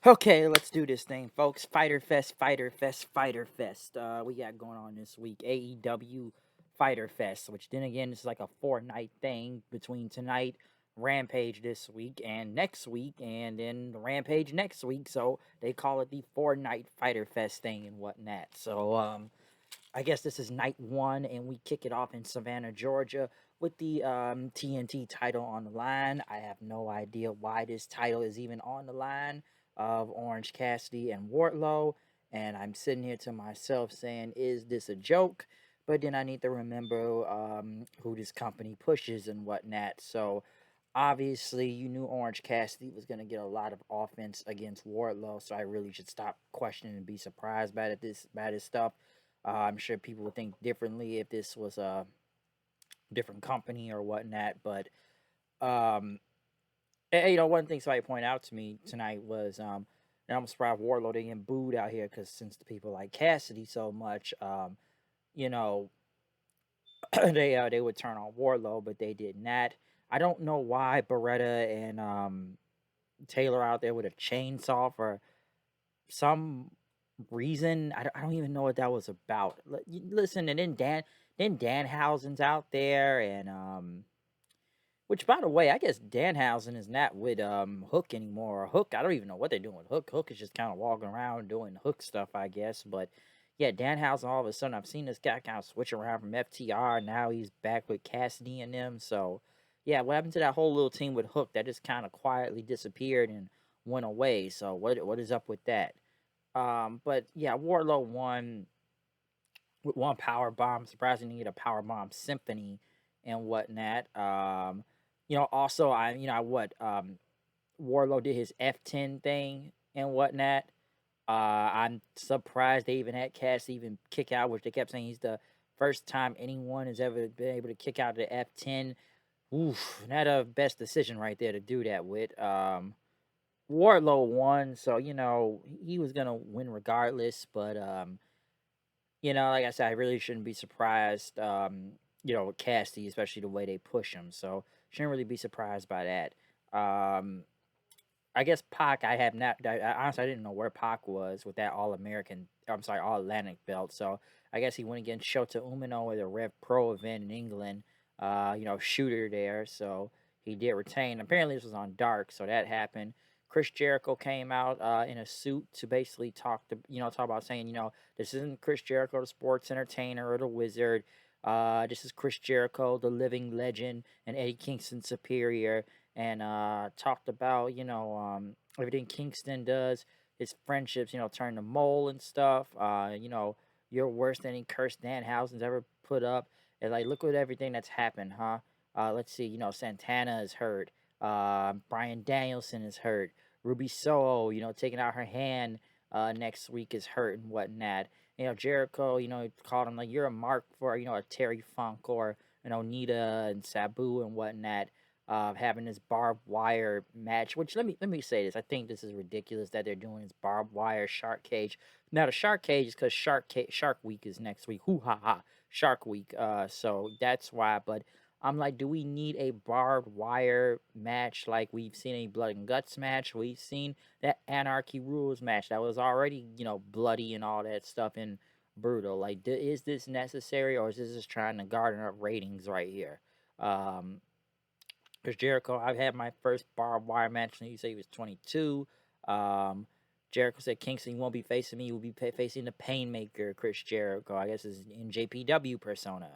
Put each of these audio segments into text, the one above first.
Okay, let's do this thing, folks. Fighter Fest, Fighter Fest, Fighter Fest. We got going on this week. AEW Fighter Fest, which then again is like a 4-night thing between tonight, Rampage this week, and next week, and then Rampage next week. So they call it the 4-night Fighter Fest thing and whatnot. So I guess this is night one, and we kick it off in Savannah, Georgia, with the TNT title on the line. I have no idea why this title is even on the line of Orange Cassidy and Warlow, and I'm sitting here to myself saying, is this a joke? But then I need to remember who this company pushes and whatnot. So obviously, you knew Orange Cassidy was going to get a lot of offense against Wardlow, so I really should stop questioning and be surprised by this stuff. I'm sure people would think differently if this was a different company or whatnot, but um, one thing somebody pointed out to me tonight was and I'm surprised Warlord didn't get booed out here because since the people like Cassidy so much, you know, they would turn on Warlow, but they did not. I don't know why Beretta and Taylor out there with a chainsaw for some reason. I don't even know what that was about. Listen, and then Danhausen's out there, and which, by the way, I guess Danhausen is not with Hook anymore. Hook, I don't even know what they're doing with Hook. Hook is just kind of walking around doing Hook stuff, I guess. But yeah, Danhausen, all of a sudden, I've seen this guy kind of switch around from FTR. Now he's back with Cassidy and them. So yeah, what happened to that whole little team with Hook that just kind of quietly disappeared and went away? So what is up with that? But yeah, Warlow won with one power bomb. Surprisingly, he had a power bomb symphony and whatnot. Also I what Warlow did his F10 thing and whatnot. I'm surprised they even had Cass even kick out, which they kept saying he's the first time anyone has ever been able to kick out the F10. Oof, not a best decision right there to do that with. Warlow won, so he was gonna win regardless. But like I said, I really shouldn't be surprised. With Cassidy, especially the way they push him, so shouldn't really be surprised by that. I guess Pac, I have not. Honestly, I didn't know where Pac was with that All American. I'm sorry, All Atlantic belt. So I guess he went against Shota Umino at a Rev Pro event in England. Shooter there. So he did retain. Apparently, this was on Dark, so that happened. Chris Jericho came out in a suit to basically talk about saying, this isn't Chris Jericho, the sports entertainer or the wizard. This is Chris Jericho, the living legend, and Eddie Kingston superior, and talked about everything Kingston does, his friendships, turn to mole and stuff. You're worse than any curse Danhausen's ever put up. And like, look at everything that's happened, huh? Let's see, Santana is hurt. Brian Danielson is hurt. Ruby Soho, taking out her hand next week is hurt and whatnot. Jericho, called him like you're a mark for a Terry Funk or Nita and Sabu and whatnot. Having this barbed wire match, which let me say this, I think this is ridiculous that they're doing this barbed wire shark cage. Now the shark cage is because Shark Week is next week. Hoo ha ha, Shark Week. So that's why. But I'm like, do we need a barbed wire match like we've seen a blood and guts match? We've seen that Anarchy Rules match that was already bloody and all that stuff and brutal. Like, is this necessary, or is this just trying to garner up ratings right here? Because Jericho, I've had my first barbed wire match, and you say he was 22. Um, Jericho said, Kingston, you won't be facing me. You will be facing the Painmaker, Chris Jericho. I guess is in JPW persona.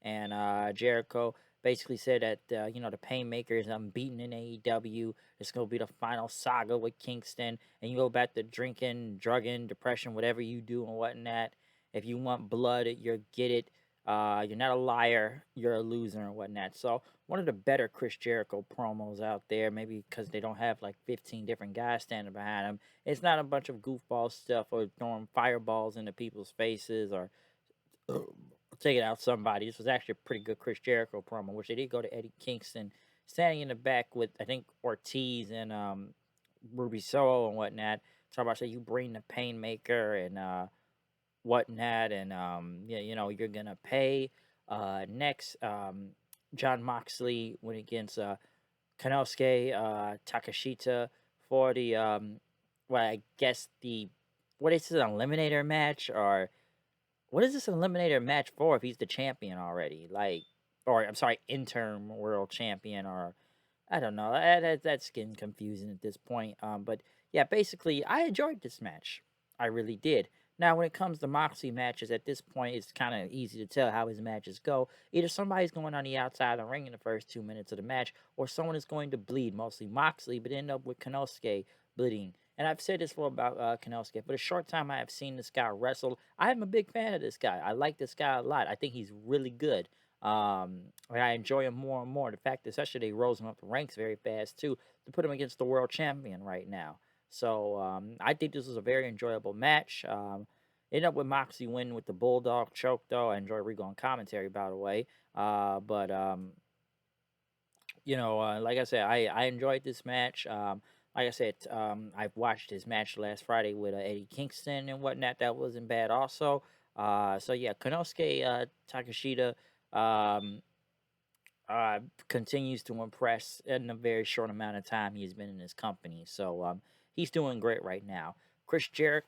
And Jericho basically said that, the Painmaker is unbeaten in AEW. It's going to be the final saga with Kingston. And you go back to drinking, drugging, depression, whatever you do and whatnot. If you want blood, you'll get it. You're not a liar. You're a loser and whatnot. So one of the better Chris Jericho promos out there, maybe because they don't have like 15 different guys standing behind him. It's not a bunch of goofball stuff or throwing fireballs into people's faces or taking out somebody. This was actually a pretty good Chris Jericho promo, which they did go to Eddie Kingston standing in the back with, I think, Ortiz and Ruby Soho and whatnot. Talk about, say, you bring the Painmaker and whatnot, and you're gonna pay. Next, John Moxley went against Konosuke Takashita for the well, I guess what is this, an eliminator match, or what is this an eliminator match for if he's the champion already? Like, or I'm sorry, interim world champion, or I don't know. That's getting confusing at this point. But yeah, basically, I enjoyed this match. I really did. Now, when it comes to Moxley matches, at this point, it's kind of easy to tell how his matches go. Either somebody's going on the outside of the ring in the first 2 minutes of the match, or someone is going to bleed, mostly Moxley, but end up with Konosuke bleeding. And I've said this for about Konosuke. For the short time I have seen this guy wrestle, I am a big fan of this guy. I like this guy a lot. I think he's really good. And I enjoy him more and more. The fact that especially they rose him up the ranks very fast too to put him against the world champion right now. So I think this was a very enjoyable match. Ended up with Moxie winning with the Bulldog choke though. I enjoy Rigo on commentary by the way. But like I said, I enjoyed this match. Like I said, I watched his match last Friday with Eddie Kingston and whatnot. That wasn't bad also. So yeah, Konosuke Takashita um, continues to impress in a very short amount of time he's been in his company. So he's doing great right now. Christian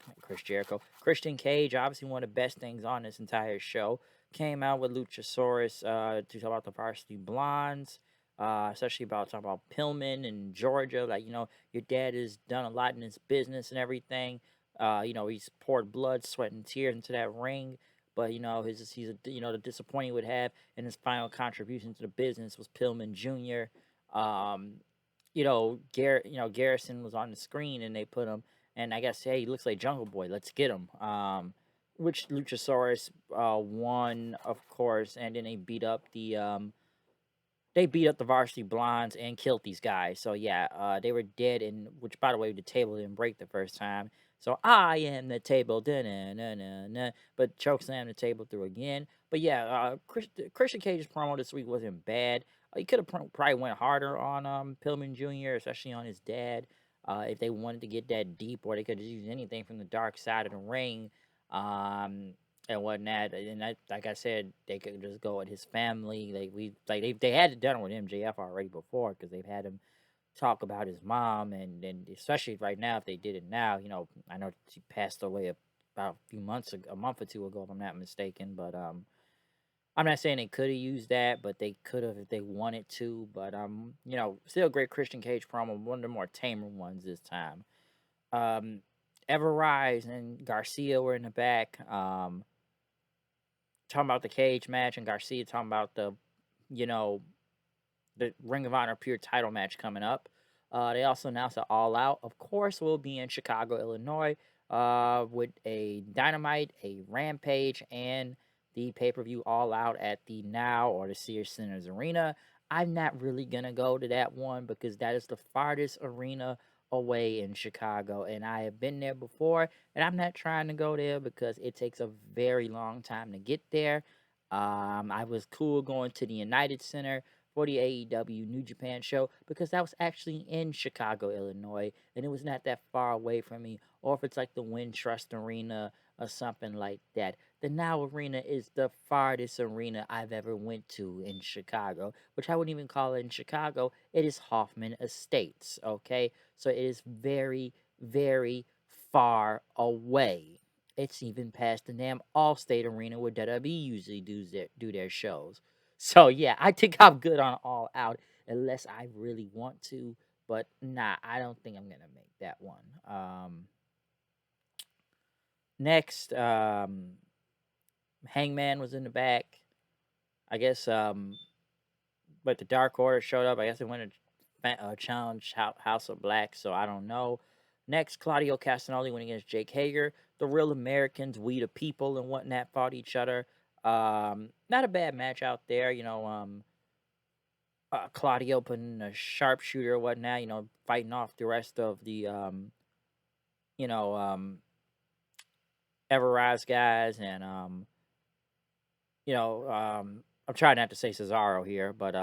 Cage, obviously one of the best things on this entire show, came out with Luchasaurus to talk about the Varsity Blondes, especially talking about Pillman and Georgia. Like, your dad has done a lot in his business and everything. He's poured blood, sweat, and tears into that ring. But the disappointment he would have in his final contribution to the business was Pillman Jr. Um, Garrison was on the screen and they put him, and I guess, hey, he looks like Jungle Boy. Let's get him. Which Luchasaurus won, of course, and then they beat up the Varsity Blondes and killed these guys. So yeah, they were dead. And which, by the way, the table didn't break the first time. So I am the table, but chokeslam the table through again. But yeah, Christian Cage's promo this week wasn't bad. He could have probably went harder on Pillman Jr., especially on his dad, if they wanted to get that deep, or they could have used anything from the dark side of the ring. Um, and whatnot. And like I said, they could just go with his family. They had done it with MJF already before because they've had him talk about his mom, and especially right now, if they did it now, I know she passed away about a month or two ago, if I'm not mistaken. But I'm not saying they could have used that, but they could have if they wanted to. But still a great Christian Cage promo, one of the more tamer ones this time. Everrise and Garcia were in the back. Talking about the cage match, and Garcia talking about you know, the Ring of Honor Pure title match coming up. They also announced that All Out, of course, will be in Chicago, Illinois, with a Dynamite, a Rampage, and the pay-per-view All Out at the Now or the Sears Centers Arena. I'm not really going to go to that one because that is the farthest arena away in Chicago, and I have been there before, and I'm not trying to go there because it takes a very long time to get there. I was cool going to the United Center for the AEW New Japan show because that was actually in Chicago, Illinois, and it was not that far away from me. Or if it's like the Wintrust Arena or something like that. The Now Arena is the farthest arena I've ever went to in Chicago, which I wouldn't even call it in Chicago. It is Hoffman Estates, okay? So it is very, very far away. It's even past the damn Allstate Arena where WWE usually do their shows. So yeah, I think I'm good on All Out unless I really want to. But nah, I don't think I'm gonna make that one. Next, Hangman was in the back. I guess, but the Dark Order showed up. I guess they went to challenge House of Black, so I don't know. Next, Claudio Castagnoli went against Jake Hager. The Real Americans, We the People, and whatnot fought each other. Not a bad match out there. Claudio putting a sharpshooter or whatnot. Fighting off the rest of the you know, Everrise guys, and I'm trying not to say Cesaro here, but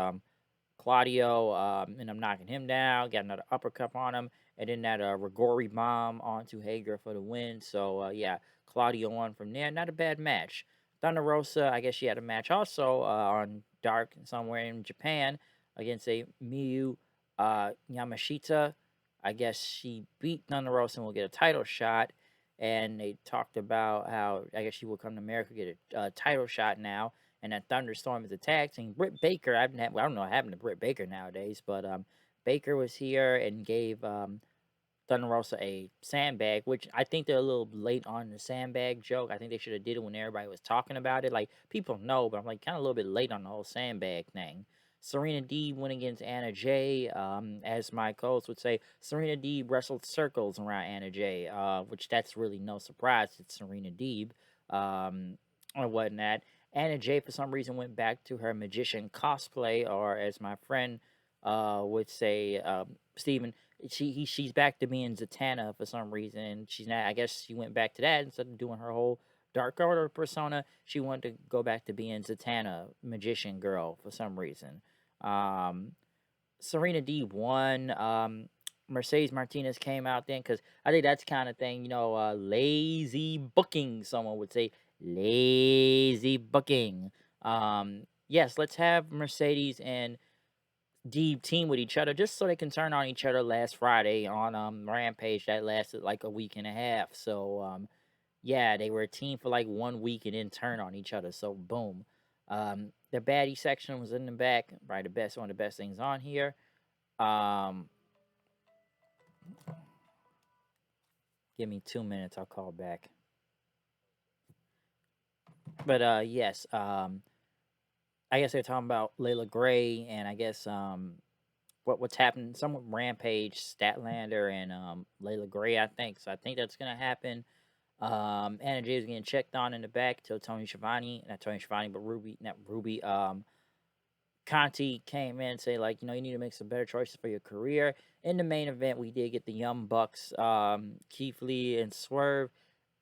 Claudio, and I'm knocking him down, got another uppercut on him, and then that Rigori bomb onto Hager for the win. So, yeah, Claudio won from there. Not a bad match. Thunder Rosa, I guess she had a match also on Dark somewhere in Japan against a Miyu Yamashita. I guess she beat Thunder Rosa and will get a title shot. And they talked about how I guess she will come to America get a title shot now. And that Thunderstorm is a tag team. Britt Baker, I don't know what happened to Britt Baker nowadays, but Baker was here and gave Thunder Rosa a sandbag, which I think they're a little late on the sandbag joke. I think they should have did it when everybody was talking about it. Like, people know, but I'm like kind of a little bit late on the whole sandbag thing. Serena Deeb went against Anna Jay. As my co-host would say, Serena Deeb wrestled circles around Anna Jay, which that's really no surprise. It's Serena Deeb, or whatnot. Anna Jay, for some reason, went back to her magician cosplay, or as my friend would say, Steven, she's back to being Zatanna for some reason. She's not. I guess she went back to that instead of doing her whole Dark Order persona. She wanted to go back to being Zatanna, magician girl, for some reason. Um, Serena D won. Mercedes Martinez came out then because I think that's kind of thing, lazy booking. Someone would say lazy booking. Yes, let's have Mercedes and deep team with each other just so they can turn on each other last Friday on Rampage that lasted like a week and a half. So yeah, they were a team for like 1 week and then turn on each other. So boom. The baddie section was in the back, probably one of the best things on here. Give me 2 minutes, I'll call back. But yes, I guess they're talking about Layla Gray and I guess what's happening. Some with Rampage, Statlander, and Layla Gray, I think. So I think that's gonna happen. Anna Jay was getting checked on in the back till Tony Schiavone, not Tony Schiavone, but Ruby. Conti came in and say like, you need to make some better choices for your career. In the main event, we did get the Young Bucks, Keith Lee and Swerve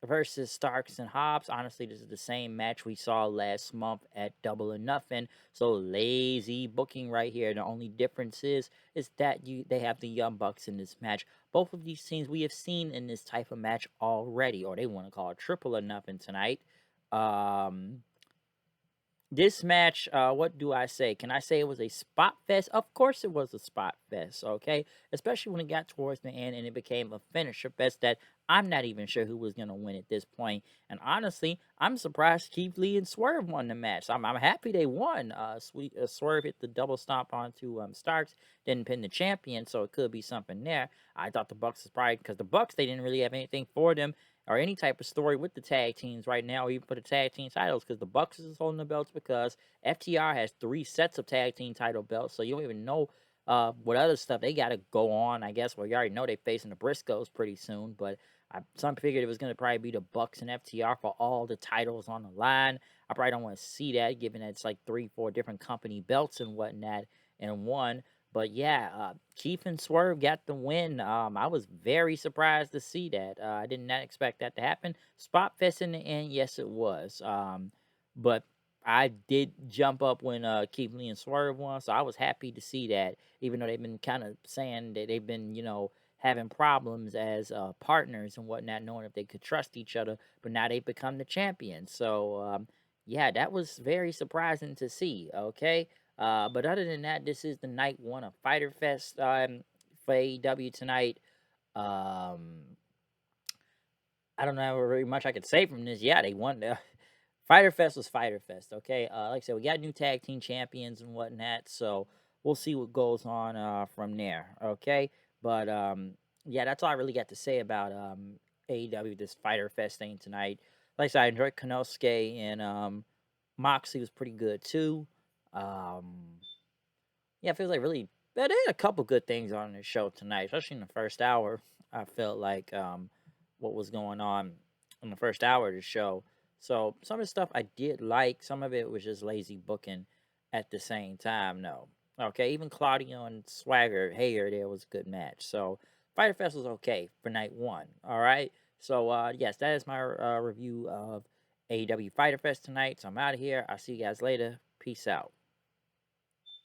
versus Starks and Hobbs. Honestly, this is the same match we saw last month at Double or Nothing. So lazy booking right here. The only difference is that they have the Young Bucks in this match. Both of these teams we have seen in this type of match already, or they want to call it Triple or Nothing tonight. This match, what do I say? Can I say it was a spot fest? Of course it was a spot fest, okay? Especially when it got towards the end and it became a finisher fest that I'm not even sure who was going to win at this point. And honestly, I'm surprised Keith Lee and Swerve won the match. I'm happy they won. Swerve hit the double stomp onto Starks, didn't pin the champion, so it could be something there. I thought the Bucks was probably, because the Bucks, they didn't really have anything for them or any type of story with the tag teams right now, or even for the tag team titles, because the Bucks is holding the belts because FTR has 3 sets of tag team title belts, so you don't even know what other stuff they got to go on. I guess well, you already know they're facing the Briscoes pretty soon, but some figured it was going to probably be the Bucks and FTR for all the titles on the line. I probably don't want to see that, given that it's like 3-4 different company belts and whatnot in one. But yeah, Keith and Swerve got the win. I was very surprised to see that. I did not expect that to happen. Spot fest in the end, yes, it was. But I did jump up when Keith Lee and Swerve won, so I was happy to see that. Even though they've been kind of saying that they've been, having problems as partners and whatnot, knowing if they could trust each other. But now they've become the champions. So yeah, that was very surprising to see. Okay. But other than that, this is the night 1 of Fyter Fest for AEW tonight. I don't know very much I could say from this. Yeah, they won. Fyter Fest was Fyter Fest. Okay, like I said, we got new tag team champions and whatnot, so we'll see what goes on from there. Okay, but yeah, that's all I really got to say about AEW this Fyter Fest thing tonight. Like I said, I enjoyed Konosuke and Moxley was pretty good too. Yeah, it feels like really. They had a couple good things on the show tonight, especially in the first hour. I felt like what was going on in the first hour of the show. So some of the stuff I did like. Some of it was just lazy booking at the same time. No, okay. Even Claudio and Swagger Hager there was a good match. So Fyter Fest was okay for night 1. All right. So yes, that is my review of AEW Fyter Fest tonight. So I'm out of here. I'll see you guys later. Peace out.